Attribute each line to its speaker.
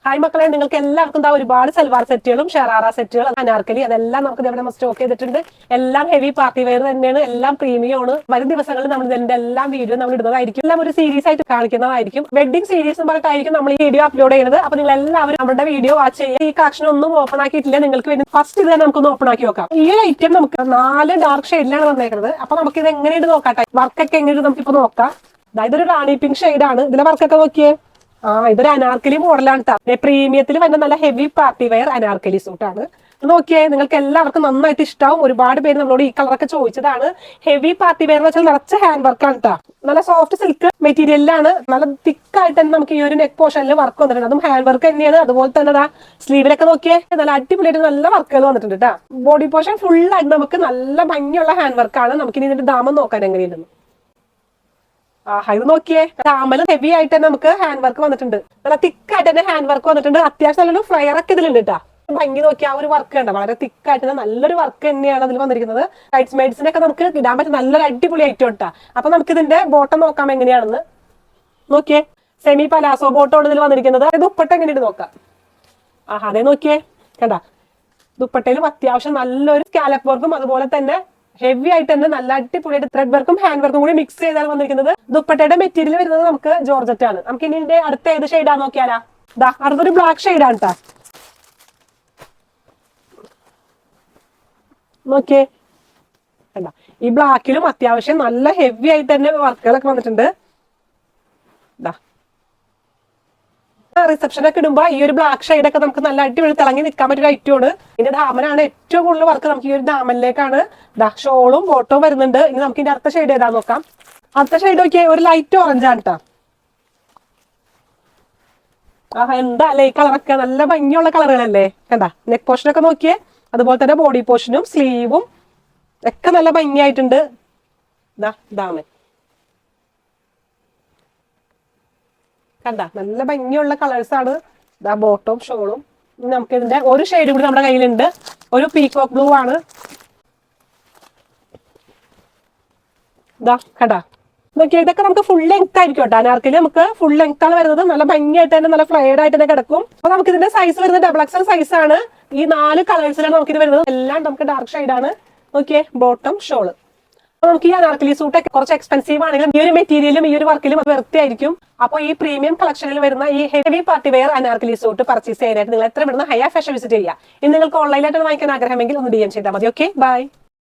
Speaker 1: Hi മക്കളെ, നിങ്ങൾക്ക് എല്ലാവർക്കും ഒരുപാട് സൽവാർ സെറ്റുകളും ഷറാറ സെറ്റുകളും അനാർക്കലി അതെല്ലാം നമുക്ക് ഇവിടെ സ്റ്റോക്ക് ചെയ്തിട്ടുണ്ട്. എല്ലാം ഹെവി പാർട്ടി വെയർ തന്നെയാണ്, എല്ലാം പ്രീമിയം ആണ്. വരും ദിവസങ്ങളിൽ നമ്മൾ ഇതിന്റെ എല്ലാം വീഡിയോ നമ്മൾ ഇടുന്നതായിരിക്കും. എല്ലാം ഒരു സീരീസ് ആയിട്ട് കാണിക്കുന്നതായിരിക്കും. വെഡിങ് സീരീസ് എന്ന് പറഞ്ഞിട്ടായിരിക്കും നമ്മൾ ഈ വീഡിയോ അപ്ലോഡ് ചെയ്യുന്നത്. അപ്പൊ നിങ്ങൾ എല്ലാവരും നമ്മുടെ വീഡിയോ വാച്ച് ചെയ്യുക. ഈ കളക്ഷൻ ഒന്നും ഓപ്പൺ ആക്കിയിട്ടില്ല, നിങ്ങൾക്ക് വേണ്ടി ഫസ്റ്റ് ഇത് തന്നെ നമുക്കൊന്ന് ഓപ്പൺ ആക്കി നോക്കാം. ഈ ഐറ്റം നമുക്ക് 4 ഡാർക്ക് ഷെയ്ഡിലാണ് വന്നേക്കുന്നത്. അപ്പൊ നമുക്ക് ഇത് എങ്ങനെയുണ്ട് നോക്കാട്ടെ. വർക്കൊക്കെ എങ്ങനെയുണ്ട് നമുക്കിപ്പോ നോക്കാം. ഇതൊരു റാണി പിങ്ക് ഷെയ്ഡാണ്. ഇതിലെ വർക്കൊക്കെ നോക്കിയേ. ഇതൊരു അനാർക്കലി മോഡലാണ് കേട്ടോ. പ്രീമിയത്തിൽ വരുന്ന നല്ല ഹെവി പാർട്ടി വെയർ അനാർക്കലി സൂട്ടാണ്. നോക്കിയേ, നിങ്ങൾക്ക് എല്ലാവർക്കും നന്നായിട്ട് ഇഷ്ടമാവും. ഒരുപാട് പേര് നമ്മളോട് ഈ കളറൊക്കെ ചോദിച്ചതാണ്. ഹെവി പാർട്ടി വെയർ എന്ന് വെച്ചാൽ നിറച്ച ഹാൻഡ് വർക്കാണ് കേട്ടോ. നല്ല സോഫ്റ്റ് സിൽക്ക് മെറ്റീരിയലിലാണ്. നല്ല തിക്കായിട്ട് തന്നെ നമുക്ക് ഈ ഒരു നെക്ക് പോർഷനിൽ വർക്ക് വന്നിട്ടുണ്ട്. അതും ഹാൻഡ് വർക്ക് തന്നെയാണ്. അതുപോലെ തന്നെ സ്ലീവിലൊക്കെ നോക്കിയേ, നല്ല അടിപൊളിയായിട്ട് നല്ല വർക്കുകൾ വന്നിട്ടുണ്ട് കേട്ടോ. ബോഡി പോർഷൻ ഫുൾ ആയിട്ട് നമുക്ക് നല്ല ഭംഗിയുള്ള ഹാൻഡ് വർക്കാണ്. നമുക്കിനി ഇതിന്റെ ദാമം നോക്കാൻ എങ്ങനെയുണ്ടെന്ന്. ഇത് നോക്കിയേ, ദാമല് ഹെവി ആയിട്ട് തന്നെ നമുക്ക് ഹാൻഡ് വർക്ക് വന്നിട്ടുണ്ട്. നല്ല തിക്കായിട്ട് തന്നെ ഹാൻഡ് വർക്ക് വന്നിട്ടുണ്ട്. അത്യാവശ്യം നല്ലൊരു ഫ്ലയർ ഒക്കെ ഇതിലുണ്ട് കേട്ടോ. ഭംഗി നോക്കി ആ ഒരു വർക്ക് ഉണ്ട്, വളരെ തിക്കായിട്ട് നല്ലൊരു വർക്ക് തന്നെയാണ് അതിൽ വന്നിരിക്കുന്നത്. ബ്രൈഡ്സ് മെയ്ഡ്സിനൊക്കെ നമുക്ക് ഇടാൻ പറ്റും നല്ലൊരു അടിപൊളി ഐറ്റം ഇട്ടാ. അപ്പൊ നമുക്ക് ഇതിന്റെ ബോട്ടം നോക്കാം എങ്ങനെയാണെന്ന്. നോക്കിയേ, സെമി പലാസോ ബോട്ടം ഇതിൽ വന്നിരിക്കുന്നത്. ദുപ്പട്ട എങ്ങനെയുണ്ട് നോക്കാം. അതേ നോക്കിയേ, കണ്ടാ ദുപ്പട്ടയിലും അത്യാവശ്യം നല്ലൊരു സ്കാലപ്പ് വർക്കും അതുപോലെ തന്നെ ഹെവി ആയിട്ട് തന്നെ നല്ല അടിപൊളിയായിട്ട് ത്രെഡ് വർക്കും ഹാൻഡ് വർക്കും കൂടി മിക്സ് ചെയ്താണ് വന്നിരിക്കുന്നത്. ദുപ്പട്ടയുടെ മെറ്റീരിയൽ വരുന്നത് നമുക്ക് ജോർജറ്റ് ആണ്. നമുക്ക് ഇനി ഇതിന്റെ അടുത്ത ഏത് ഷെയ്ഡാന്ന് നോക്കിയാലാ. അടുത്തൊരു ബ്ലാക്ക് ഷെയ്ഡാണ് കേട്ടോ. നോക്കിയേ, കണ്ടാ ഈ ബ്ലാക്കിലും അത്യാവശ്യം നല്ല ഹെവി ആയിട്ട് തന്നെ വർക്കുകളൊക്കെ വന്നിട്ടുണ്ട്. റിസപ്ഷനൊക്കെ ഇടുമ്പോ ഈ ഒരു ബ്ലാക്ക് ഷെയ്ഡൊക്കെ നമുക്ക് നല്ല അടിപൊളി തിളങ്ങി നിൽക്കാൻ പറ്റിയ ഐറ്റമാണ്. ഇതിന്റെ ദാമനാണ് ഏറ്റവും കൂടുതൽ വർക്ക് നമുക്ക് ഈ ഒരു ദാമനിലേക്കാണ്. ഷോളും ബോട്ടവും വരുന്നുണ്ട്. ഇനി നമുക്ക് ഇതിന്റെ അടുത്ത ഷെയ്ഡ് ഏതാ നോക്കാം. അടുത്ത ഷെയ്ഡ് നോക്കിയേ, ഒരു ലൈറ്റ് ഓറഞ്ച് ആണ് കേട്ടോ. എന്താ അല്ലേ ഈ കളറൊക്കെ നല്ല ഭംഗിയുള്ള കളറുകളല്ലേ. കണ്ടാ നെക്ക് പോർഷനൊക്കെ നോക്കിയേ, അതുപോലെ തന്നെ ബോഡി പോർഷനും സ്ലീവും ഒക്കെ നല്ല ഭംഗിയായിട്ടുണ്ട്. ദാമൻ കണ്ട നല്ല ഭംഗിയുള്ള കളേഴ്സ് ആണ്. ബോട്ടവും ഷോളും. നമുക്ക് ഇതിന്റെ ഒരു ഷെയ്ഡ് കൂടി നമ്മുടെ കയ്യിലുണ്ട്. ഒരു പീകോക്ക് ബ്ലൂ ആണ്. കണ്ടാ നോക്കിയാൽ ഇതൊക്കെ നമുക്ക് ഫുൾ ലെങ്ത് ആയിരിക്കും കേട്ടോ. അനാർക്കലി നമുക്ക് ഫുൾ ലെങ്ത് ആണ് വരുന്നത്. നല്ല ഭംഗിയായിട്ട് തന്നെ നല്ല ഫ്ലയർഡ് ആയിട്ട് തന്നെ കിടക്കും. അപ്പൊ നമുക്ക് ഇതിന്റെ സൈസ് വരുന്നത് XXL സൈസ് ആണ്. ഈ 4 കളേഴ്സിലാണ് നമുക്ക് ഇത് വരുന്നത്. എല്ലാം നമുക്ക് ഡാർക്ക് ഷെയ്ഡ് ആണ്. നോക്കിയേ, ബോട്ടം ഷോള്. അപ്പൊ നമുക്ക് ഈ അനാർക്കലി സൂട്ടൊക്കെ കുറച്ച് എക്സ്പെൻസീവ് ആണെങ്കിലും ഈ ഒരു മെറ്റീരിയലും ഈ ഒരു വർക്കിലും വെറുതെ ആയിരിക്കും. അപ്പോൾ ഈ പ്രീമിയം കളക്ഷനിൽ വരുന്ന ഈ heavy party wear Anarkali suit purchase ചെയ്യാനായിട്ട് നിങ്ങൾ എത്ര പെടുന്ന ഹൈ ഫാഷൻ വിസിറ്റ് ചെയ്യുക. ഇനി നിങ്ങൾക്ക് ഓൺലൈനായിട്ട് വാങ്ങിക്കാൻ ആഗ്രഹമെങ്കിൽ ഒന്ന് DM ചെയ്താൽ മതി. Okay, by.